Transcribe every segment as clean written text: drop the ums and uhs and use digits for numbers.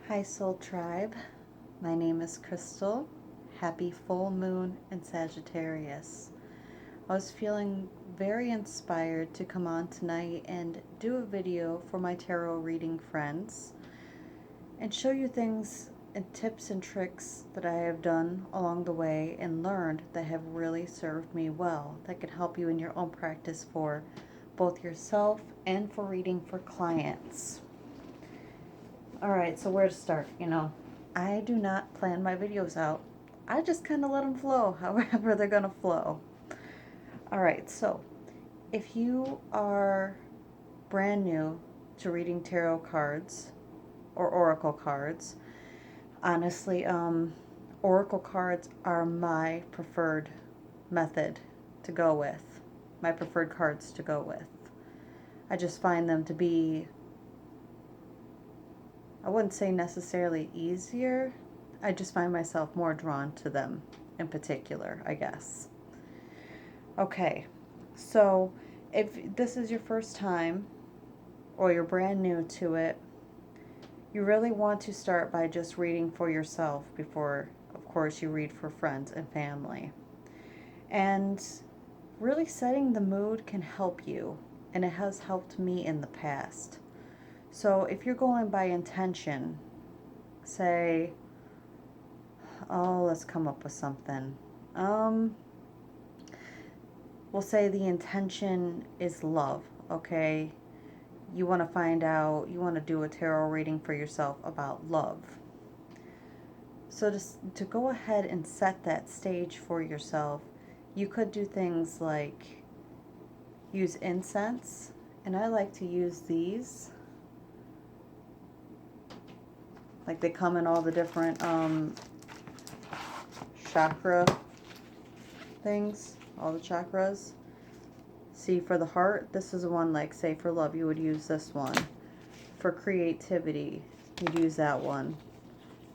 Hi Soul Tribe, my name is Crystal. Happy full moon in Sagittarius. I was feeling very inspired to come on tonight and do a video for my tarot reading friends and show you things and tips and tricks that I have done along the way and learned that have really served me well, that can help you in your own practice for both yourself and for reading for clients. Alright, so where to start? I do not plan my videos out. I just kind of let them flow however they're going to flow. Alright, so if you are brand new to reading tarot cards or oracle cards, honestly, oracle cards are my preferred method to go with, my preferred cards to go with. I just find them to be, I wouldn't say necessarily easier. I just find myself more drawn to them in particular, I guess. Okay, so if this is your first time or you're brand new to it, you really want to start by just reading for yourself before, of course, you read for friends and family. And really setting the mood can help you, and it has helped me in the past. So if you're going by intention, say, oh, let's come up with something. We'll say the intention is love, okay? You want to find out, you want to do a tarot reading for yourself about love. So to go ahead and set that stage for yourself, you could do things like use incense, and I like to use these. Like they come in all the different chakra things, all the chakras. See, for the heart, this is one, like say for love, you would use this one. For creativity, you'd use that one.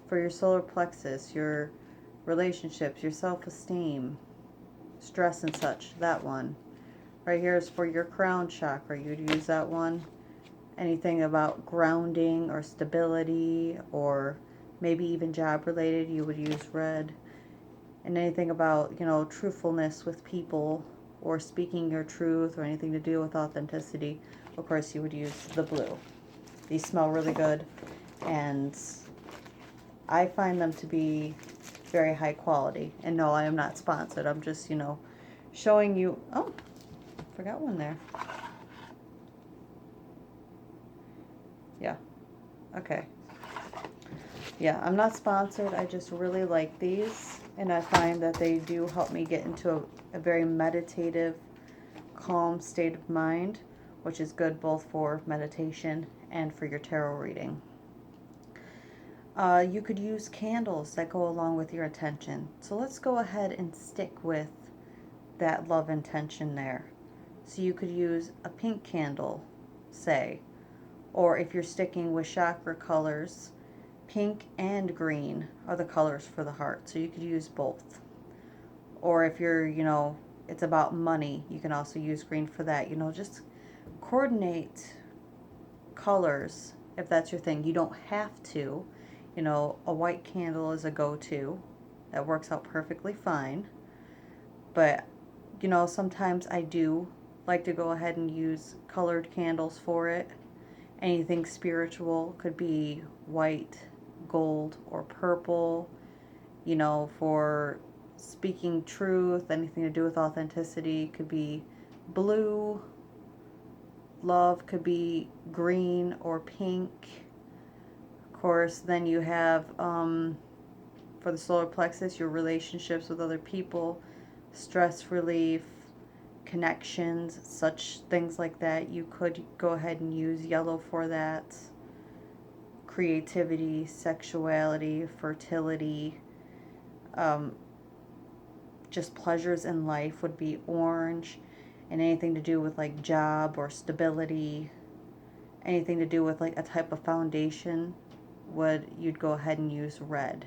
For your solar plexus, your relationships, your self-esteem, stress and such, that one. Right here is for your crown chakra, you'd use that one. Anything about grounding or stability or maybe even job related, you would use red. And anything about, truthfulness with people or speaking your truth or anything to do with authenticity, of course, you would use the blue. These smell really good, and I find them to be very high quality. And no, I am not sponsored. I'm just, showing you. Oh, forgot one there. Yeah. Okay. Yeah, I'm not sponsored. I just really like these, and I find that they do help me get into a very meditative, calm state of mind, which is good both for meditation and for your tarot reading. You could use candles that go along with your intention. So let's go ahead and stick with that love intention there. So you could use a pink candle, say, or if you're sticking with chakra colors, pink and green are the colors for the heart, so you could use both. Or if you're, it's about money, you can also use green for that. Just coordinate colors if that's your thing. You don't have to. A white candle is a go-to. That works out perfectly fine. But, sometimes I do like to go ahead and use colored candles for it. Anything spiritual could be white, gold, or purple. For speaking truth, anything to do with authenticity could be blue. Love could be green or pink. Of course, then you have, for the solar plexus, your relationships with other people, stress relief, connections, such things like that. You could go ahead and use yellow for that. Creativity, sexuality, fertility, just pleasures in life would be orange. And anything to do with like job or stability, anything to do with like a type of foundation, you'd go ahead and use red.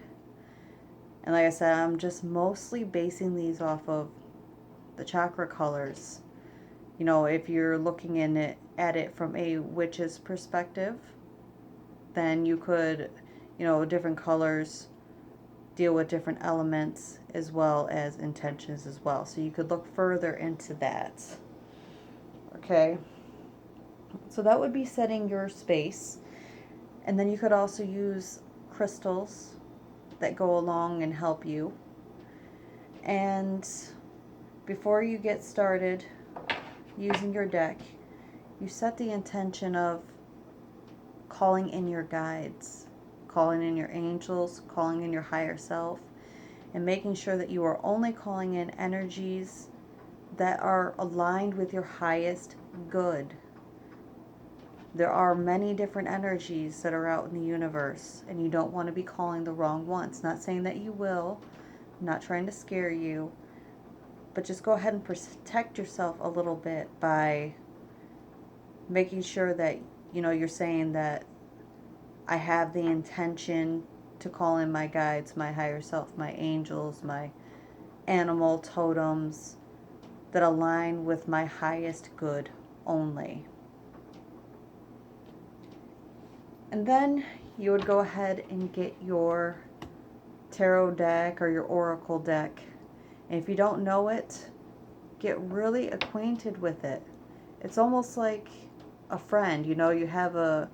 And like I said, I'm just mostly basing these off of the chakra colors. If you're looking at it from a witch's perspective, then you could different colors deal with different elements as well as intentions as well. So you could look further into that. Okay. So that would be setting your space. And then you could also use crystals that go along and help you. And before you get started using your deck, you set the intention of calling in your guides, calling in your angels, calling in your higher self, and making sure that you are only calling in energies that are aligned with your highest good. There are many different energies that are out in the universe, and you don't want to be calling the wrong ones. Not saying that you will, I'm not trying to scare you, but just go ahead and protect yourself a little bit by making sure that, you're saying that I have the intention to call in my guides, my higher self, my angels, my animal totems that align with my highest good only. And then you would go ahead and get your tarot deck or your oracle deck. And if you don't know it, get really acquainted with it. It's almost like a friend. You have a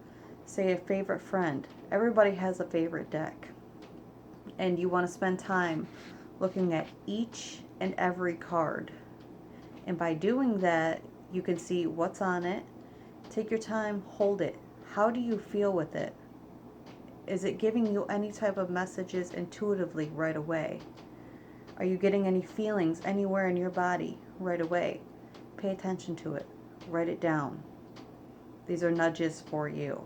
favorite friend. Everybody has a favorite deck. And you want to spend time looking at each and every card. And by doing that, you can see what's on it. Take your time, hold it. How do you feel with it? Is it giving you any type of messages intuitively right away? Are you getting any feelings anywhere in your body right away? Pay attention to it. Write it down. These are nudges for you.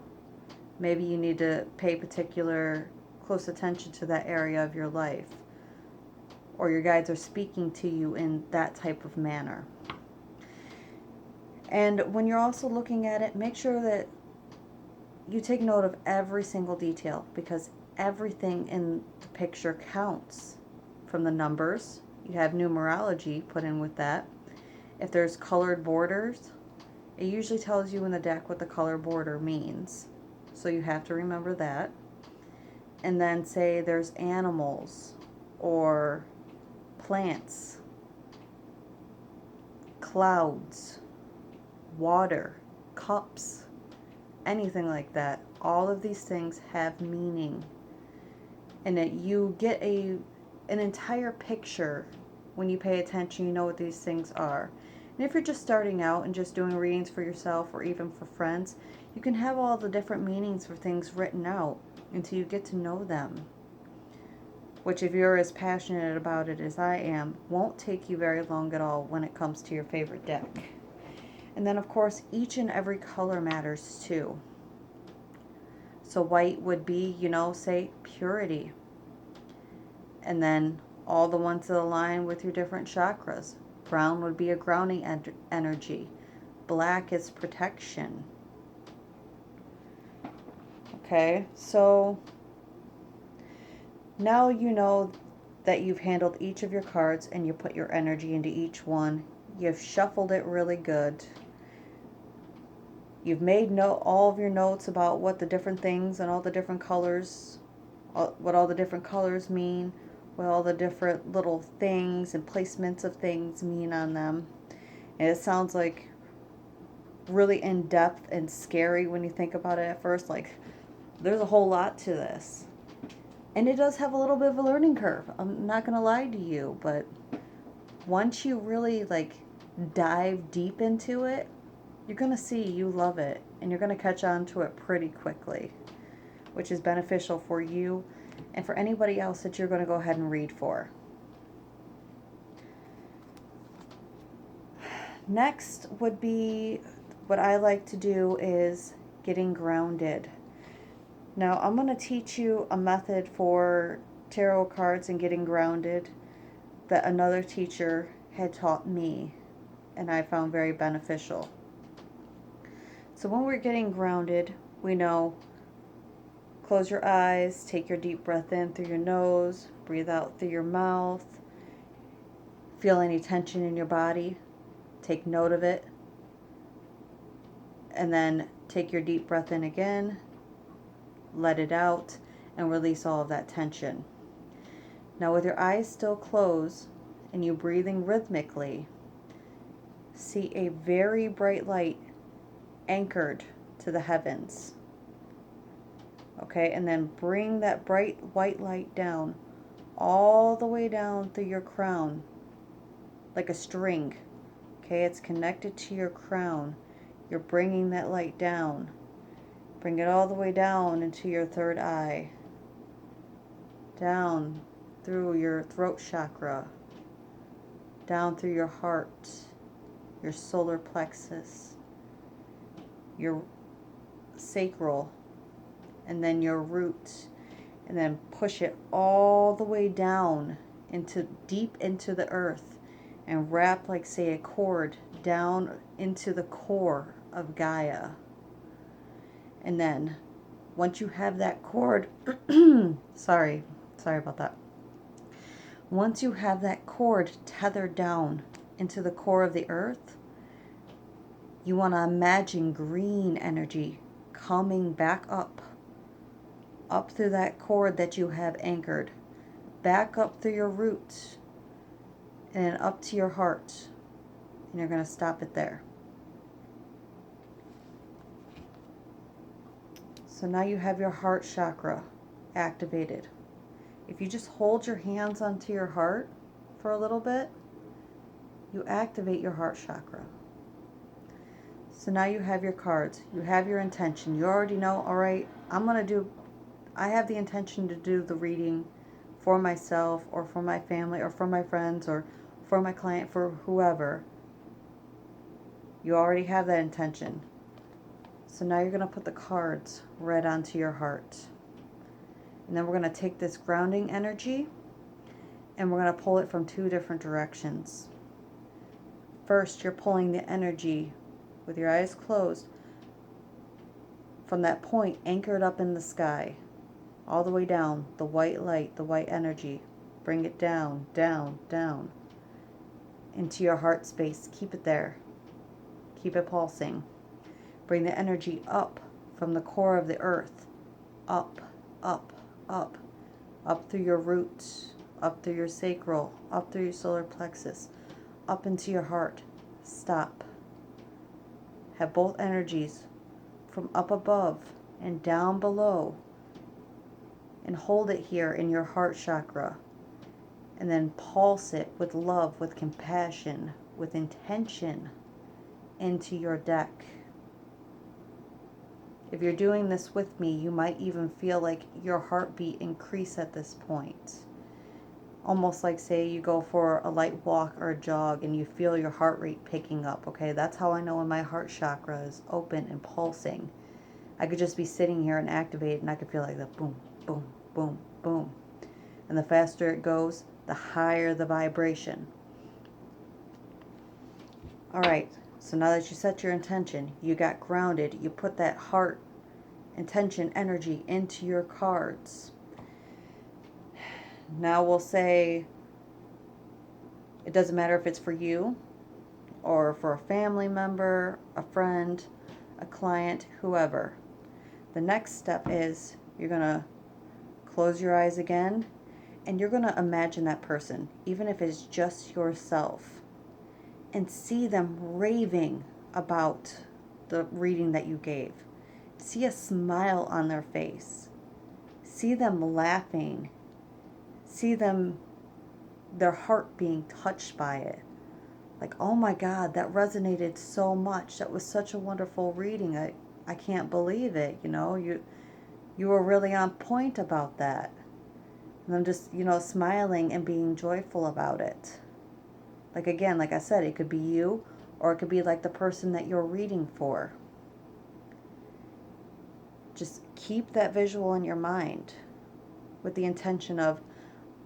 Maybe you need to pay particular close attention to that area of your life, or your guides are speaking to you in that type of manner. And when you're also looking at it, make sure that you take note of every single detail, because everything in the picture counts. From the numbers, you have numerology put in with that. If there's colored borders, it usually tells you in the deck what the color border means. So you have to remember that. And then say there's animals or plants, clouds, water, cups, anything like that. All of these things have meaning. And that you get an entire picture when you pay attention. You know what these things are. And if you're just starting out and just doing readings for yourself or even for friends, you can have all the different meanings for things written out until you get to know them. Which, if you're as passionate about it as I am, won't take you very long at all when it comes to your favorite deck. And then, of course, each and every color matters too. So white would be, say purity. And then all the ones that align with your different chakras. Brown would be a grounding energy. Black is protection. Okay, so now you know that you've handled each of your cards and you put your energy into each one. You've shuffled it really good. You've made all of your notes about what the different things and all the different colors, what all the different colors mean, what all the different little things and placements of things mean on them. And it sounds like really in-depth and scary when you think about it at first. Like, there's a whole lot to this. And it does have a little bit of a learning curve. I'm not going to lie to you, but once you really dive deep into it, you're going to see you love it, and you're going to catch on to it pretty quickly, which is beneficial for you and for anybody else that you're going to go ahead and read for. Next would be, what I like to do is getting grounded. Now, I'm going to teach you a method for tarot cards and getting grounded that another teacher had taught me, and I found very beneficial. So when we're getting grounded, we know, close your eyes, take your deep breath in through your nose, breathe out through your mouth. Feel any tension in your body, take note of it, and then take your deep breath in again, let it out, and release all of that tension. Now with your eyes still closed and you breathing rhythmically, see a very bright light anchored to the heavens. Okay, and then bring that bright white light down, all the way down through your crown, like a string. Okay, it's connected to your crown. You're bringing that light down. Bring it all the way down into your third eye, down through your throat chakra, down through your heart, your solar plexus, your sacral, and then your root, and then push it all the way down into deep into the earth and wrap, like say, a cord down into the core of Gaia. And then once you have that cord, sorry about that. Once you have that cord tethered down into the core of the earth, you want to imagine green energy coming back up through that cord that you have anchored, back up through your roots, and up to your heart. And you're going to stop it there. So now you have your heart chakra activated. If you just hold your hands onto your heart for a little bit, you activate your heart chakra. So now you have your cards, you have your intention. You already know, all right, I have the intention to do the reading for myself or for my family or for my friends or for my client, for whoever. You already have that intention. So now you're going to put the cards right onto your heart. And then we're going to take this grounding energy and we're going to pull it from two different directions. First, you're pulling the energy with your eyes closed from that point anchored up in the sky, all the way down, the white light, the white energy. Bring it down, down, down into your heart space. Keep it there. Keep it pulsing. Bring the energy up from the core of the earth, up, up, up, up through your roots, up through your sacral, up through your solar plexus, up into your heart. Stop. Have both energies from up above and down below, and hold it here in your heart chakra, and then pulse it with love, with compassion, with intention into your deck. If you're doing this with me, you might even feel like your heartbeat increase at this point. Almost like, say, you go for a light walk or a jog and you feel your heart rate picking up, okay? That's how I know when my heart chakra is open and pulsing. I could just be sitting here and activate, and I could feel like that boom, boom, boom, boom. And the faster it goes, the higher the vibration. All right, so now that you set your intention, you got grounded, you put that heart intention energy into your cards. Now we'll say it doesn't matter if it's for you or for a family member, a friend, a client, whoever. The next step is you're going to close your eyes again and you're going to imagine that person, even if it's just yourself, and see them raving about the reading that you gave. See a smile on their face. See them laughing. See them, their heart being touched by it. Like, oh my God, that resonated so much. That was such a wonderful reading. I can't believe it. You know, you were really on point about that. And I'm just, smiling and being joyful about it. Like, again, like I said, it could be you or it could be like the person that you're reading for. Just keep that visual in your mind with the intention of,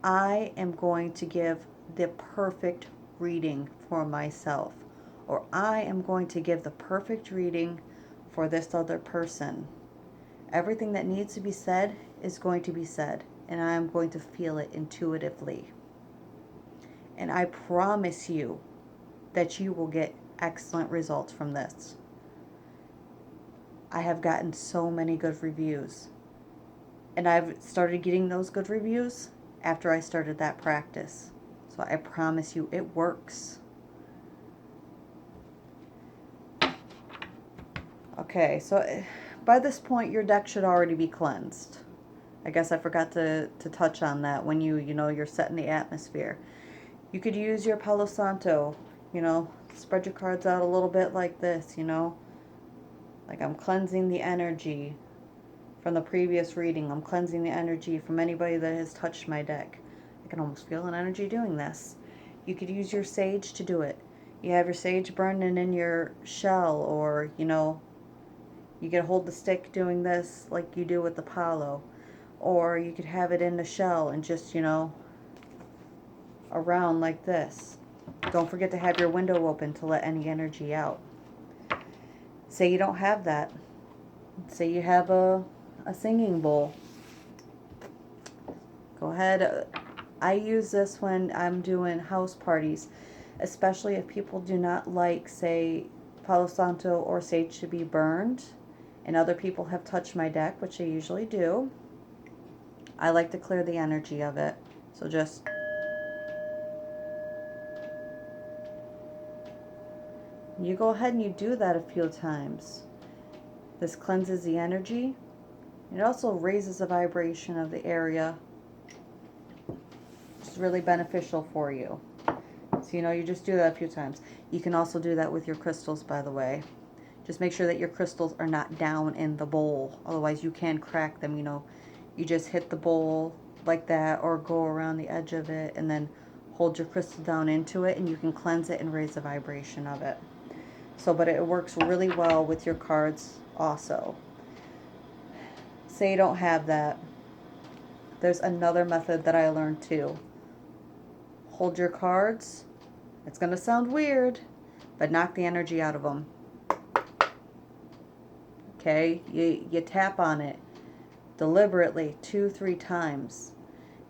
I am going to give the perfect reading for myself, or I am going to give the perfect reading for this other person. Everything that needs to be said is going to be said, and I am going to feel it intuitively. And I promise you that you will get excellent results from this. I have gotten so many good reviews. And I've started getting those good reviews after I started that practice. So I promise you it works. Okay, so by this point your deck should already be cleansed. I guess I forgot to touch on that when you're setting the atmosphere. You could use your Palo Santo, spread your cards out a little bit like this, like I'm cleansing the energy from the previous reading. I'm cleansing the energy from anybody that has touched my deck. I can almost feel an energy doing this. You could use your sage to do it. You have your sage burning in your shell, or, you could hold the stick doing this like you do with the palo. Or you could have it in the shell and just, around like this. Don't forget to have your window open to let any energy out. Say you don't have that. Say you have a singing bowl. Go ahead. I use this when I'm doing house parties, especially if people do not like, say, Palo Santo or sage to be burned, and other people have touched my deck, which they usually do. I like to clear the energy of it. So just you go ahead and you do that a few times. This cleanses the energy. It also raises the vibration of the area. It's really beneficial for you. So, you just do that a few times. You can also do that with your crystals, by the way. Just make sure that your crystals are not down in the bowl. Otherwise, you can crack them, You just hit the bowl like that, or go around the edge of it and then hold your crystal down into it, and you can cleanse it and raise the vibration of it. So, but it works really well with your cards also. Say you don't have that. There's another method that I learned too. Hold your cards. It's going to sound weird, but knock the energy out of them. Okay? You tap on it deliberately 2-3 times.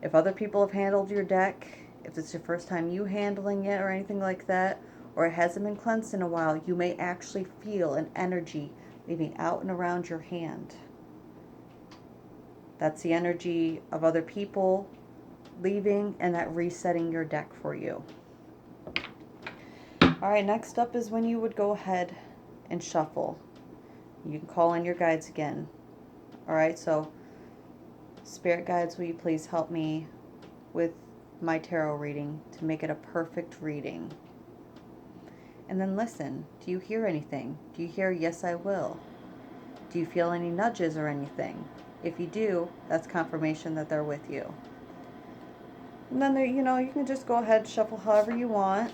If other people have handled your deck, if it's your first time you handling it or anything like that, or it hasn't been cleansed in a while, you may actually feel an energy leaving out and around your hand. That's the energy of other people leaving and that resetting your deck for you. Alright, next up is when you would go ahead and shuffle. You can call in your guides again. Alright, so Spirit guides, will you please help me with my tarot reading to make it a perfect reading? And then listen. Do you hear anything? Do you hear yes I will? Do you feel any nudges or anything? If you do, that's confirmation that they're with you. And then there, you can just go ahead and shuffle however you want.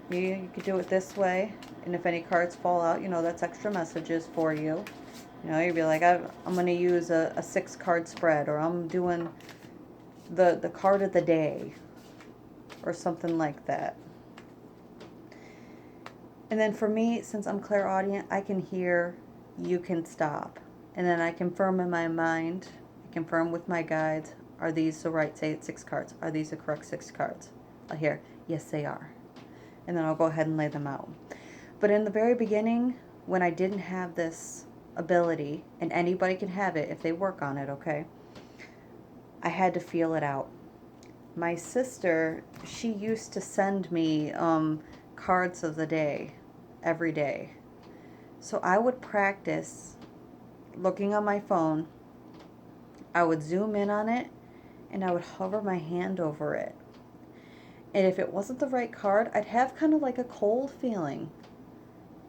You could do it this way. And if any cards fall out, that's extra messages for you. You'd be like, I'm going to use a 6-card spread, or I'm doing the card of the day, or something like that. And then for me, since I'm clairaudient, I can hear, you can stop. And then I confirm in my mind, I confirm with my guides, are these the right, say it's 6 cards, are these the correct 6 cards? I'll hear, yes they are. And then I'll go ahead and lay them out. But in the very beginning, when I didn't have this ability, and anybody can have it if they work on it, okay? I had to feel it out. My sister, she used to send me cards of the day every day. So I would practice looking on my phone. I would zoom in on it and I would hover my hand over it. And if it wasn't the right card, I'd have kind of like a cold feeling.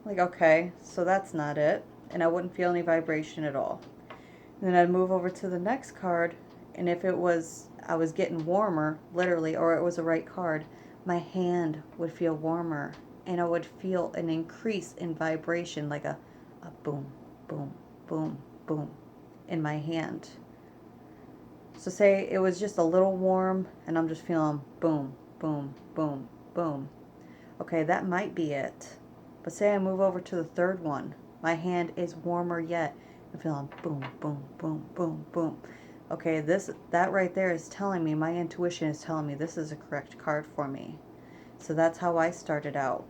Like, okay, so that's not it. And I wouldn't feel any vibration at all. And then I'd move over to the next card, and if it was, I was getting warmer, literally, or it was the right card, my hand would feel warmer, and I would feel an increase in vibration, like a boom, boom, boom, boom in my hand. So say it was just a little warm, and I'm just feeling boom, boom, boom, boom. Okay, that might be it. But say I move over to the third one. My hand is warmer yet. I'm feeling boom, boom, boom, boom, boom. Okay, that right there is telling me, my intuition is telling me this is a correct card for me. So that's how I started out.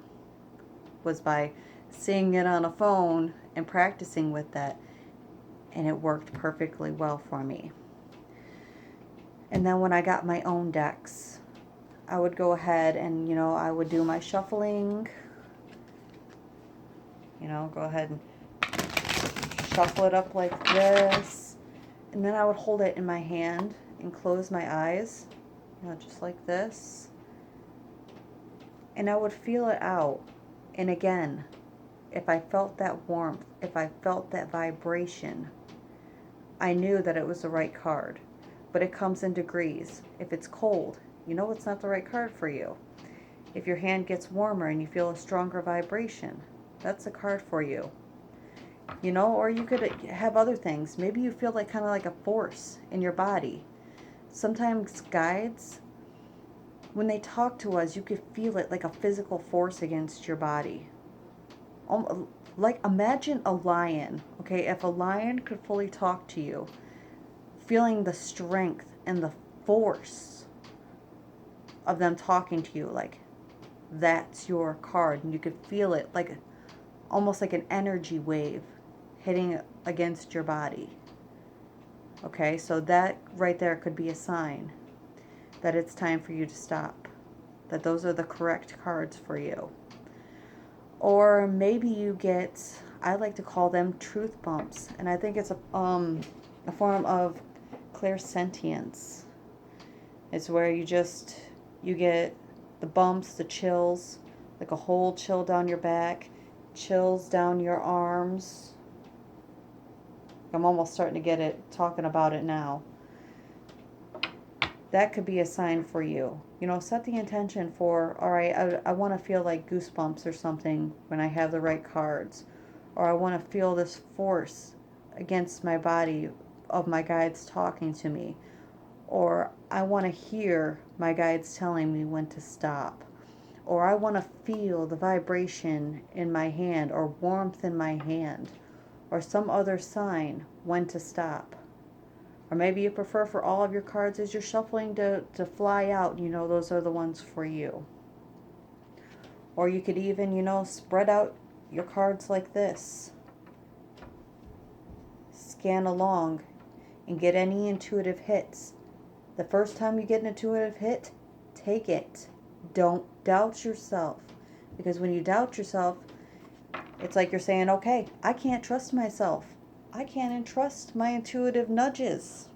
Was by seeing it on a phone and practicing with that. And it worked perfectly well for me. And then when I got my own decks, I would go ahead and, I would do my shuffling. Go ahead and shuffle it up like this. And then I would hold it in my hand and close my eyes, just like this. And I would feel it out. And again, if I felt that warmth, if I felt that vibration, I knew that it was the right card. But it comes in degrees. If it's cold, it's not the right card for you. If your hand gets warmer and you feel a stronger vibration, that's a card for you. Or you could have other things. Maybe you feel like kind of like a force in your body. Sometimes guides, when they talk to us, you could feel it like a physical force against your body. Like imagine a lion, okay? If a lion could fully talk to you, feeling the strength and the force of them talking to you, like that's your card, and you could feel it like almost like an energy wave hitting against your body. Okay, so that right there could be a sign that it's time for you to stop, that those are the correct cards for you. Or maybe you get, I like to call them truth bumps, and I think it's a form of clairsentience. It's where you get the bumps, the chills, like a whole chill down your back, chills down your arms. I'm almost starting to get it, talking about it now. That could be a sign for you. Set the intention for, all right, I want to feel like goosebumps or something when I have the right cards. Or I want to feel this force against my body of my guides talking to me. Or I want to hear my guides telling me when to stop. Or I want to feel the vibration in my hand or warmth in my hand. Or some other sign when to stop. Or maybe you prefer for all of your cards as you're shuffling to fly out, those are the ones for you. Or you could even, spread out your cards like this. Scan along and get any intuitive hits. The first time you get an intuitive hit, take it. Don't doubt yourself. Because when you doubt yourself, it's like you're saying, okay, I can't trust myself. I can't entrust my intuitive nudges.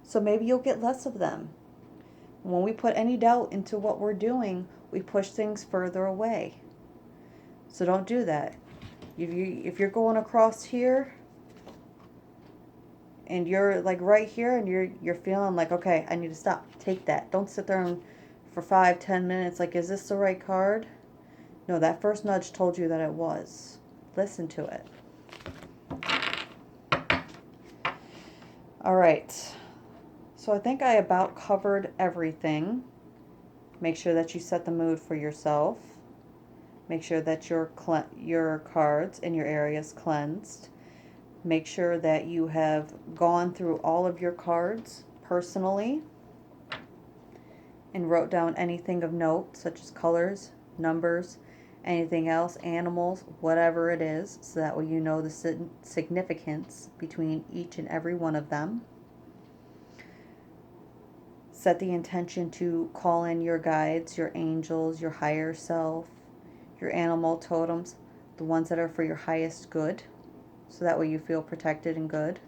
So maybe you'll get less of them. When we put any doubt into what we're doing, we push things further away. So don't do that. If you're going across here and you're like right here and you're feeling like, okay, I need to stop. Take that. Don't sit there for 5-10 minutes like, is this the right card? No, that first nudge told you that it was. Listen to it. All right. So I think I about covered everything. Make sure that you set the mood for yourself. Make sure that your cards in your area is cleansed. Make sure that you have gone through all of your cards personally and wrote down anything of note, such as colors, numbers, anything else, animals, whatever it is, so that way you know the significance between each and every one of them. Set the intention to call in your guides, your angels, your higher self, your animal totems, the ones that are for your highest good, so that way you feel protected and good.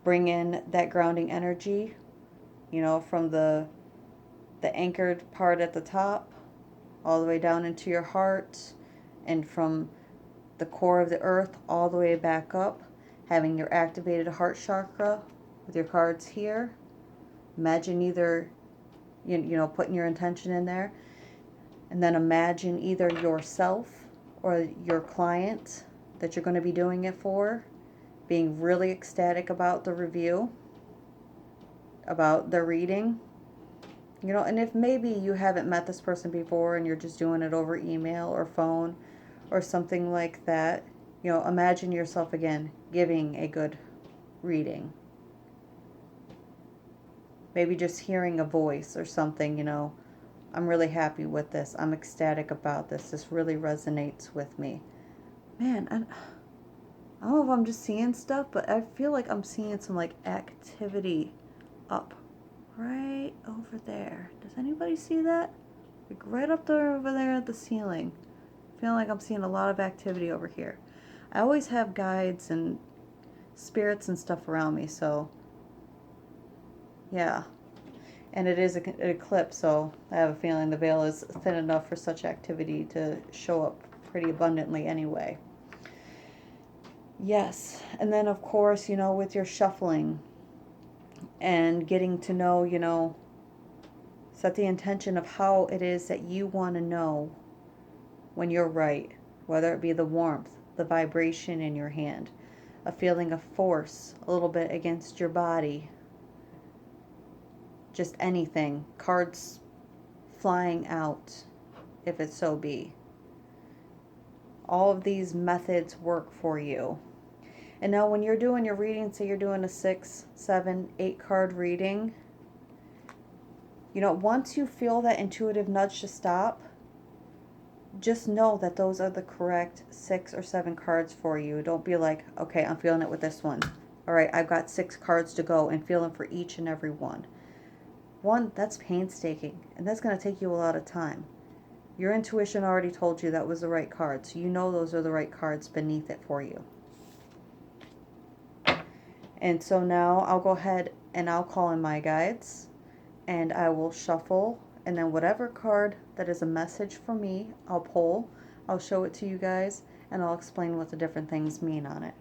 Bring in that grounding energy, from the anchored part at the top, all the way down into your heart, and from the core of the earth all the way back up, having your activated heart chakra with your cards here. Imagine either, putting your intention in there, and then imagine either yourself or your client that you're going to be doing it for being really ecstatic about the review, about the reading. And if maybe you haven't met this person before and you're just doing it over email or phone or something like that, imagine yourself again giving a good reading. Maybe just hearing a voice or something, I'm really happy with this. I'm ecstatic about this. This really resonates with me. Man, I don't know if I'm just seeing stuff, but I feel like I'm seeing some like activity up right over there. Does anybody see that? Like right up there over there at the ceiling. I feel like I'm seeing a lot of activity over here. I always have guides and spirits and stuff around me, so yeah. And it is an eclipse, so I have a feeling the veil is thin enough for such activity to show up pretty abundantly anyway. Yes, and then of course, with your shuffling and getting to know, set the intention of how it is that you want to know when you're right, whether it be the warmth, the vibration in your hand, a feeling of force a little bit against your body, just anything, cards flying out if it so be. All of these methods work for you. And now when you're doing your reading, say you're doing a 6, 7, 8 card reading, once you feel that intuitive nudge to stop, just know that those are the correct 6 or 7 cards for you. Don't be like, okay, I'm feeling it with this one. All right, I've got 6 cards to go and feeling for each and every one. One, that's painstaking, and that's going to take you a lot of time. Your intuition already told you that was the right card, so you know those are the right cards beneath it for you. And so now I'll go ahead and I'll call in my guides, and I will shuffle, and then whatever card that is a message for me, I'll pull, I'll show it to you guys, and I'll explain what the different things mean on it.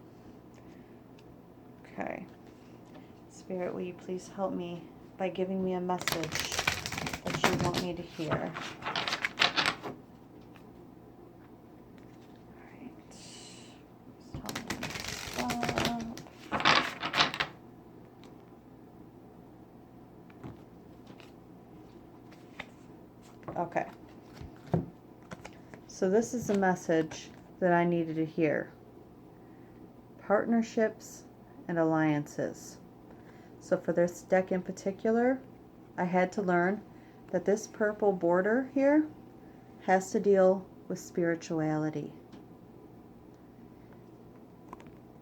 Okay. Spirit, will you please help me by giving me a message that you want me to hear? Okay. So this is a message that I needed to hear. Partnerships and alliances. So for this deck in particular, I had to learn that this purple border here has to deal with spirituality.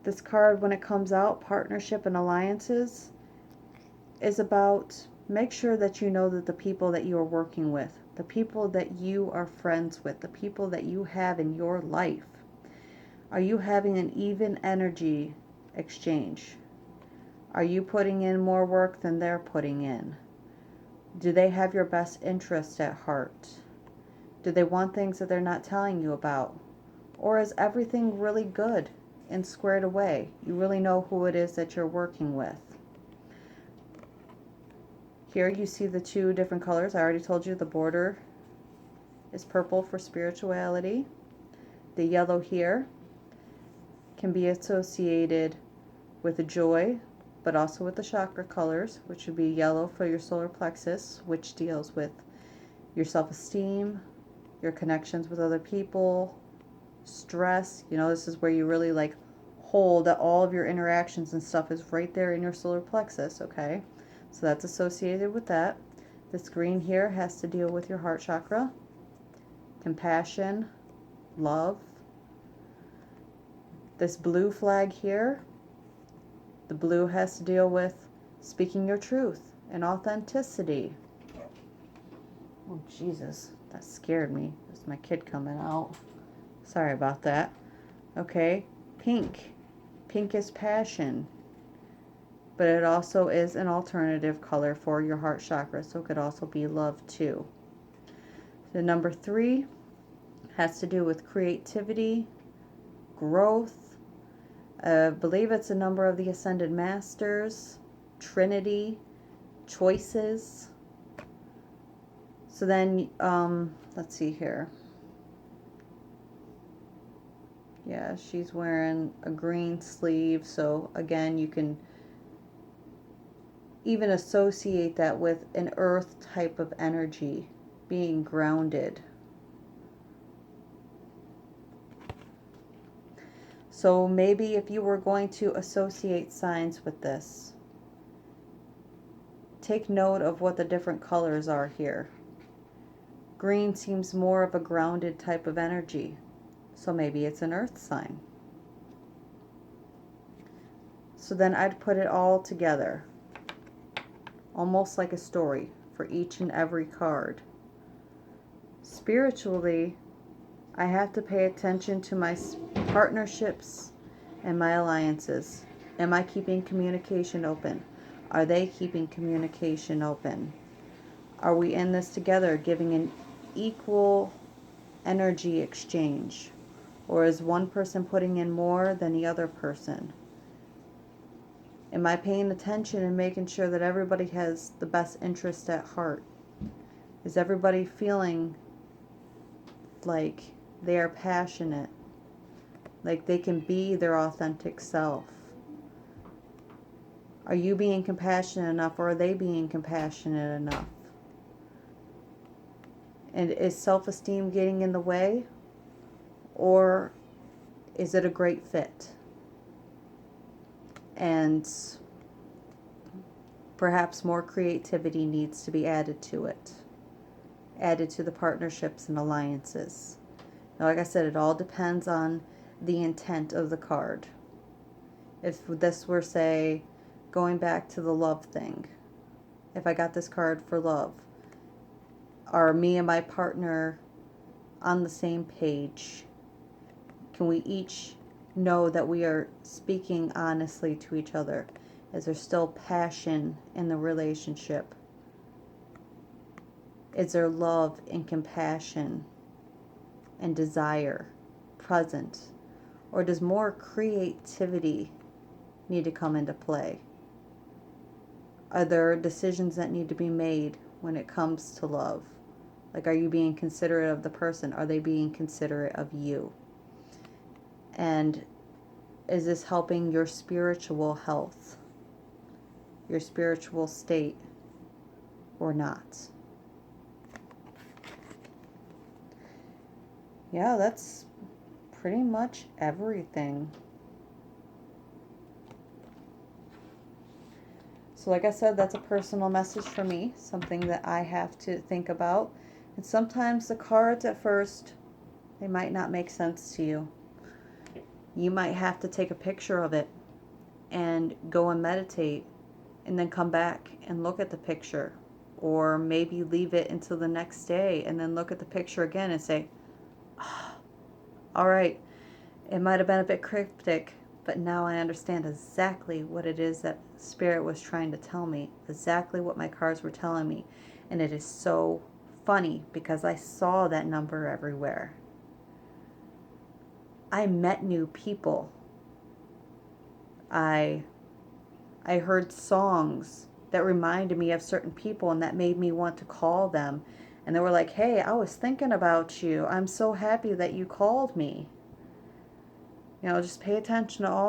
This card, when it comes out, partnership and alliances, is about make sure that you know that the people that you are working with, the people that you are friends with, the people that you have in your life, are you having an even energy exchange? Are you putting in more work than they're putting in? Do they have your best interest at heart? Do they want things that they're not telling you about? Or is everything really good and squared away? You really know who it is that you're working with. Here you see the 2 different colors. I already told you the border is purple for spirituality. The yellow here can be associated with the joy, but also with the chakra colors, which would be yellow for your solar plexus, which deals with your self-esteem, your connections with other people, stress. This is where you really like hold that all of your interactions and stuff is right there in your solar plexus, okay? So that's associated with that. This green here has to deal with your heart chakra, compassion, love. This blue flag here, the blue has to deal with speaking your truth and authenticity. Oh, Jesus, that scared me. There's my kid coming out. Sorry about that. Okay, pink. Pink is passion, but it also is an alternative color for your heart chakra, so it could also be love too. The number 3 has to do with creativity, growth. I believe it's a number of the Ascended Masters, Trinity, choices. So then, let's see here. Yeah, she's wearing a green sleeve, so again, you can even associate that with an earth type of energy, being grounded. So maybe if you were going to associate signs with this, take note of what the different colors are here. Green seems more of a grounded type of energy, so maybe it's an earth sign. So then I'd put it all together, almost like a story for each and every card. Spiritually, I have to pay attention to my partnerships and my alliances. Am I keeping communication open? Are they keeping communication open? Are we in this together, giving an equal energy exchange? Or is one person putting in more than the other person? Am I paying attention and making sure that everybody has the best interest at heart? Is everybody feeling like they are passionate, like they can be their authentic self? Are you being compassionate enough, or are they being compassionate enough? And is self-esteem getting in the way, or is it a great fit? And perhaps more creativity needs to be added to it, added to the partnerships and alliances. Now, like I said, it all depends on the intent of the card. If this were, say, going back to the love thing, if I got this card for love, are me and my partner on the same page? Can we each know that we are speaking honestly to each other? Is there still passion in the relationship? Is there love and compassion and desire present? Or does more creativity need to come into play? Are there decisions that need to be made when it comes to love? Like, are you being considerate of the person? Are they being considerate of you? And is this helping your spiritual health, your spiritual state, or not? Yeah, that's pretty much everything. So like I said, that's a personal message for me, something that I have to think about. And sometimes the cards at first, they might not make sense to you. You might have to take a picture of it and go and meditate, and then come back and look at the picture. Or maybe leave it until the next day and then look at the picture again and say, oh, all right, it might have been a bit cryptic, but now I understand exactly what it is that Spirit was trying to tell me, exactly what my cards were telling me. And it is so funny because I saw that number everywhere. I met new people. I heard songs that reminded me of certain people, and that made me want to call them. And they were like, hey, I was thinking about you. I'm so happy that you called me. You know, just pay attention to all